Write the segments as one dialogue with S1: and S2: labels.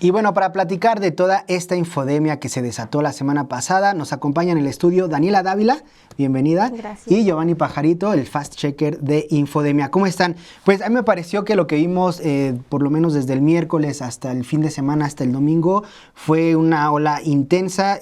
S1: Y bueno, para platicar de toda esta infodemia que se desató la semana pasada, nos acompaña en el estudio Daniela Dávila, bienvenida.
S2: Gracias.
S1: Y Giovanni Pajarito, el fact-checker de Infodemia. ¿Cómo están? Pues a mí me pareció que lo que vimos, por lo menos desde el miércoles hasta el fin de semana, hasta el domingo, fue una ola intensa,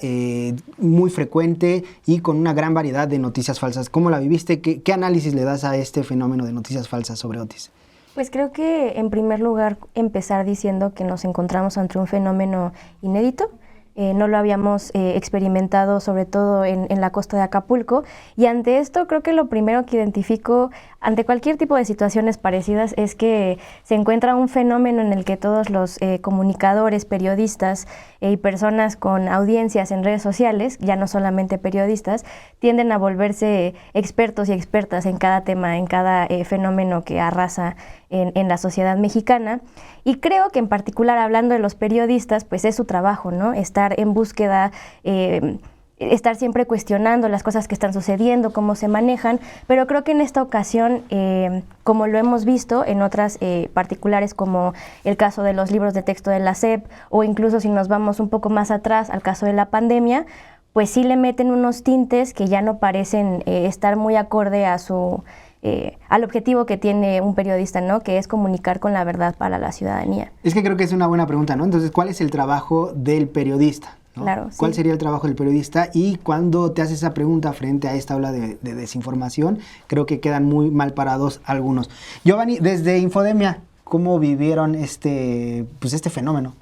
S1: muy frecuente y con una gran variedad de noticias falsas. ¿Cómo la viviste? ¿Qué análisis le das a este fenómeno de noticias falsas sobre Otis?
S2: Pues creo que en primer lugar empezar diciendo que nos encontramos ante un fenómeno inédito. No lo habíamos experimentado sobre todo en la costa de Acapulco, y ante esto creo que lo primero que identifico ante cualquier tipo de situaciones parecidas es que se encuentra un fenómeno en el que todos los comunicadores, periodistas y personas con audiencias en redes sociales, ya no solamente periodistas, tienden a volverse expertos y expertas en cada tema, en cada fenómeno que arrasa en la sociedad mexicana. Y creo que en particular hablando de los periodistas, pues es su trabajo, ¿no? Estar en búsqueda, estar siempre cuestionando las cosas que están sucediendo, cómo se manejan, pero creo que en esta ocasión, como lo hemos visto en otras particulares, como el caso de los libros de texto de la SEP, o incluso si nos vamos un poco más atrás al caso de la pandemia, pues sí le meten unos tintes que ya no parecen estar muy acorde a al objetivo que tiene un periodista, ¿no? Que es comunicar con la verdad para la ciudadanía.
S1: Es que creo que es una buena pregunta, ¿no? Entonces, ¿cuál es el trabajo del periodista? ¿No?
S2: Claro, sí.
S1: ¿Cuál sería el trabajo del periodista? Y cuando te haces esa pregunta frente a esta ola de desinformación, creo que quedan muy mal parados algunos. Giovanni, desde Infodemia, ¿cómo vivieron este fenómeno?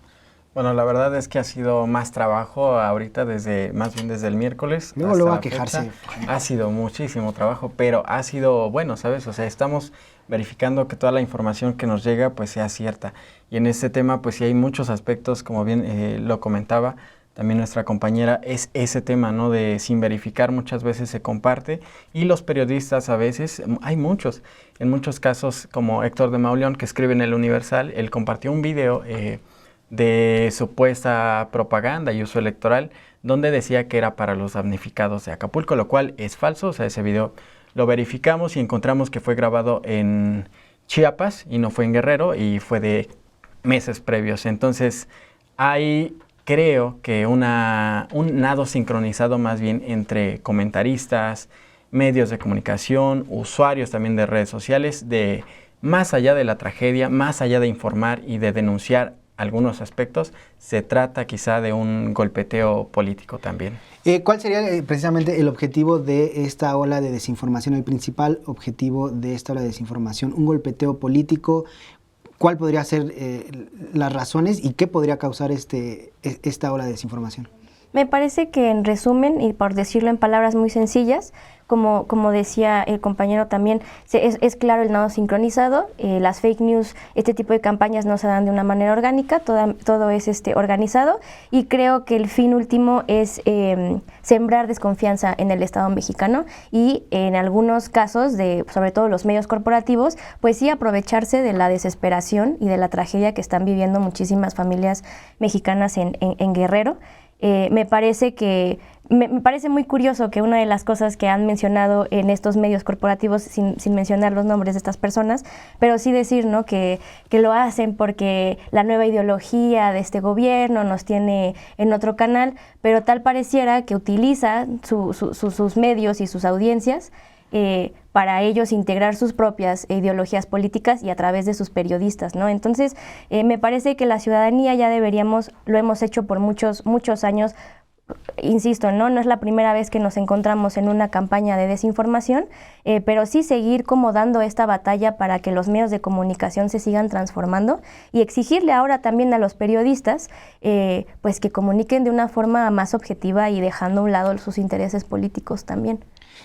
S3: Bueno, la verdad es que ha sido más trabajo ahorita, más bien desde el miércoles.
S1: Luego va a quejarse.
S3: Ha sido muchísimo trabajo, pero ha sido bueno, ¿sabes? O sea, estamos verificando que toda la información que nos llega pues sea cierta. Y en este tema pues sí hay muchos aspectos, como bien lo comentaba también nuestra compañera, es ese tema, ¿no? De sin verificar muchas veces se comparte, y los periodistas a veces, hay muchos, en muchos casos como Héctor de Mauleón, que escribe en El Universal, él compartió un video de supuesta propaganda y uso electoral, donde decía que era para los damnificados de Acapulco, lo cual es falso. O sea, ese video lo verificamos y encontramos que fue grabado en Chiapas y no fue en Guerrero, y fue de meses previos. Entonces, hay, creo que un nado sincronizado más bien entre comentaristas, medios de comunicación, usuarios también de redes sociales, de más allá de la tragedia, más allá de informar y de denunciar algunos aspectos, se trata quizá de un golpeteo político también.
S1: ¿Cuál sería precisamente el objetivo de esta ola de desinformación, el principal objetivo de esta ola de desinformación? ¿Un golpeteo político? ¿Cuál podría ser las razones y qué podría causar esta ola de desinformación?
S2: Me parece que en resumen, y por decirlo en palabras muy sencillas, como decía el compañero también, es claro el nado sincronizado, las fake news, este tipo de campañas no se dan de una manera orgánica, todo es organizado, y creo que el fin último es sembrar desconfianza en el Estado mexicano, y en algunos casos, sobre todo los medios corporativos, pues sí aprovecharse de la desesperación y de la tragedia que están viviendo muchísimas familias mexicanas en Guerrero. Me parece muy curioso que una de las cosas que han mencionado en estos medios corporativos, sin mencionar los nombres de estas personas, pero sí decir, ¿no? que lo hacen porque la nueva ideología de este gobierno nos tiene en otro canal, pero tal pareciera que utiliza sus medios y sus audiencias para ellos integrar sus propias ideologías políticas, y a través de sus periodistas, ¿no? Entonces, me parece que la ciudadanía ya lo hemos hecho por muchos años. Insisto, no es la primera vez que nos encontramos en una campaña de desinformación, pero sí seguir como dando esta batalla para que los medios de comunicación se sigan transformando, y exigirle ahora también a los periodistas pues que comuniquen de una forma más objetiva y dejando a un lado sus intereses políticos también.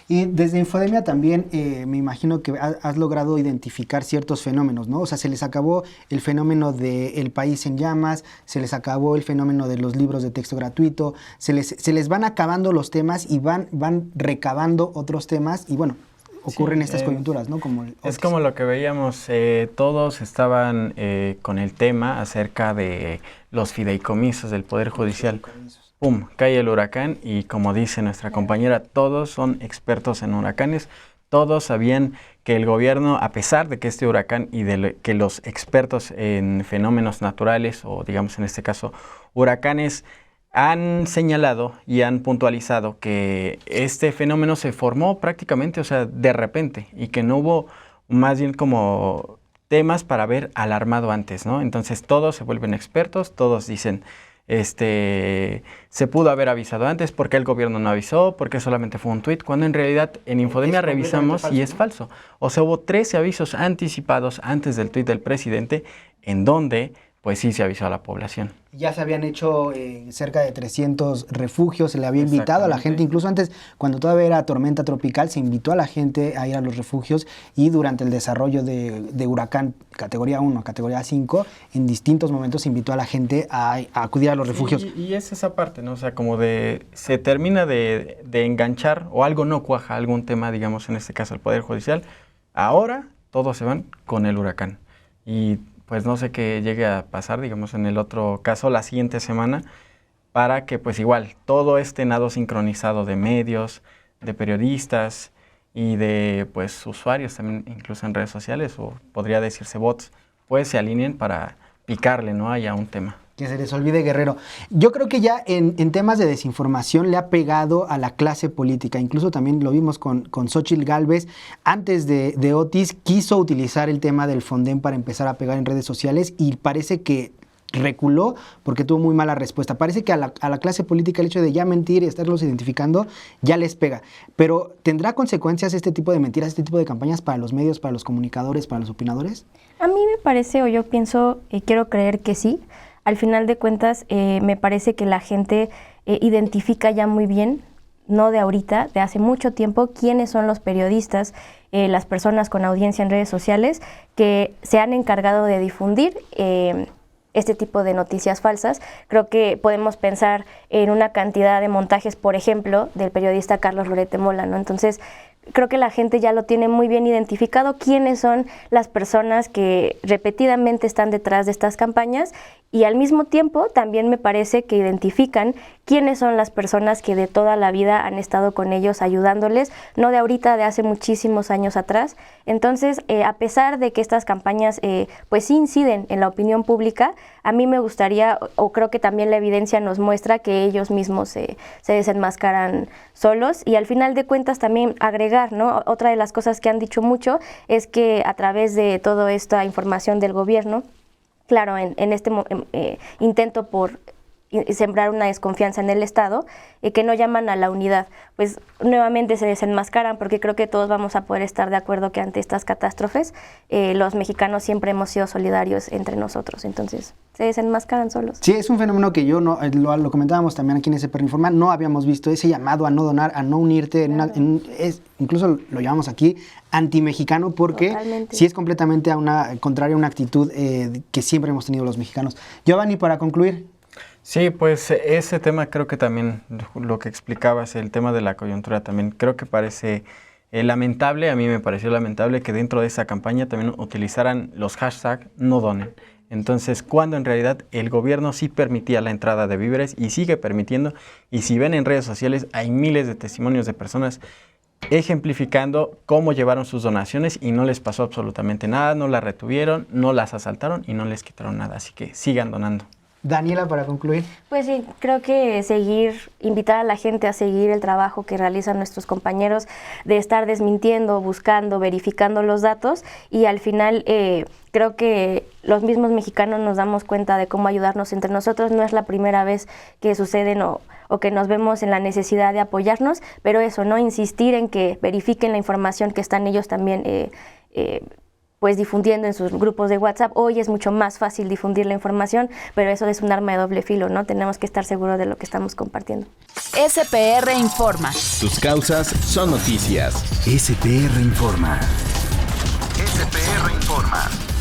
S1: Y desde Infodemia también me imagino que has logrado identificar ciertos fenómenos, ¿no? O sea, se les acabó el fenómeno del país en llamas, se les acabó el fenómeno de los libros de texto gratuito, se les van acabando los temas y van recabando otros temas, y bueno, ocurren estas coyunturas, ¿no?
S3: Es como lo que veíamos, todos estaban con el tema acerca de los fideicomisos del Poder Judicial. ¡Pum! Cae el huracán, y como dice nuestra compañera, todos son expertos en huracanes, Todos sabían que el gobierno, a pesar de que este huracán y que los expertos en fenómenos naturales, o digamos en este caso huracanes, han señalado y han puntualizado que este fenómeno se formó prácticamente, o sea, de repente, y que no hubo más bien como temas para haber alarmado antes, ¿no? Entonces todos se vuelven expertos, todos dicen, se pudo haber avisado antes, ¿por qué el gobierno no avisó? ¿Por qué solamente fue un tuit? Cuando en realidad en Infodemia revisamos y es falso. O sea, hubo 13 avisos anticipados antes del tuit del presidente, en donde pues sí se avisó a la población.
S1: Ya se habían hecho cerca de 300 refugios, se le había invitado a la gente, incluso antes, cuando todavía era tormenta tropical, se invitó a la gente a ir a los refugios, y durante el desarrollo de huracán categoría 1, categoría 5, en distintos momentos se invitó a la gente a acudir a los refugios.
S3: Y es esa parte, ¿no? O sea, como se termina de enganchar, o algo no cuaja, algún tema, digamos, en este caso el Poder Judicial, ahora todos se van con el huracán. Y pues no sé qué llegue a pasar, digamos, en el otro caso, la siguiente semana, para que pues igual todo este nado sincronizado de medios, de periodistas y de pues usuarios también, incluso en redes sociales, o podría decirse bots, pues se alineen para picarle, ¿no?, a un tema.
S1: Que se les olvide Guerrero. Yo creo que ya en temas de desinformación le ha pegado a la clase política. Incluso también lo vimos con Xóchitl Gálvez. Antes de Otis, quiso utilizar el tema del Fonden para empezar a pegar en redes sociales, y parece que reculó porque tuvo muy mala respuesta. Parece que a la clase política el hecho de ya mentir y estarlos identificando ya les pega. Pero ¿tendrá consecuencias este tipo de mentiras, este tipo de campañas para los medios, para los comunicadores, para los opinadores?
S2: A mí me parece, o yo pienso, quiero creer que sí. Al final de cuentas, me parece que la gente identifica ya muy bien, no de ahorita, de hace mucho tiempo, quiénes son los periodistas, las personas con audiencia en redes sociales que se han encargado de difundir este tipo de noticias falsas. Creo que podemos pensar en una cantidad de montajes, por ejemplo, del periodista Carlos Lorete Mola, ¿no? Entonces, creo que la gente ya lo tiene muy bien identificado, quiénes son las personas que repetidamente están detrás de estas campañas, y al mismo tiempo también me parece que identifican quiénes son las personas que de toda la vida han estado con ellos ayudándoles, no de ahorita, de hace muchísimos años atrás. Entonces, a pesar de que estas campañas pues sí inciden en la opinión pública, a mí me gustaría, o creo que también la evidencia nos muestra que ellos mismos se desenmascaran solos, y al final de cuentas también agregar, ¿no? Otra de las cosas que han dicho mucho es que a través de toda esta información del gobierno, claro, en este intento por sembrar una desconfianza en el Estado, que no llaman a la unidad, pues nuevamente se desenmascaran, porque creo que todos vamos a poder estar de acuerdo que ante estas catástrofes los mexicanos siempre hemos sido solidarios entre nosotros, entonces se desenmascaran solos.
S1: Sí, es un fenómeno que yo no, lo comentábamos también aquí en SPR Informa, no habíamos visto ese llamado a no donar, a no unirte, incluso lo llamamos aquí anti-mexicano, porque totalmente. Sí es completamente contraria a una actitud que siempre hemos tenido los mexicanos. Giovanni, para concluir.
S3: Sí, pues ese tema creo que también, lo que explicabas, el tema de la coyuntura también, creo que parece lamentable, a mí me pareció lamentable que dentro de esa campaña también utilizaran los hashtags no donen. Entonces, cuando en realidad el gobierno sí permitía la entrada de víveres y sigue permitiendo, y si ven en redes sociales hay miles de testimonios de personas ejemplificando cómo llevaron sus donaciones y no les pasó absolutamente nada, no las retuvieron, no las asaltaron y no les quitaron nada, así que sigan donando.
S1: Daniela, para concluir.
S2: Pues sí, creo que invitar a la gente a seguir el trabajo que realizan nuestros compañeros, de estar desmintiendo, buscando, verificando los datos, y al final creo que los mismos mexicanos nos damos cuenta de cómo ayudarnos entre nosotros. No es la primera vez que suceden o que nos vemos en la necesidad de apoyarnos, pero eso, ¿no? Insistir en que verifiquen la información que están ellos también pues difundiendo en sus grupos de WhatsApp. Hoy es mucho más fácil difundir la información, pero eso es un arma de doble filo, ¿no? Tenemos que estar seguros de lo que estamos compartiendo.
S4: SPR Informa.
S5: Tus causas son noticias.
S6: SPR Informa.
S5: SPR Informa.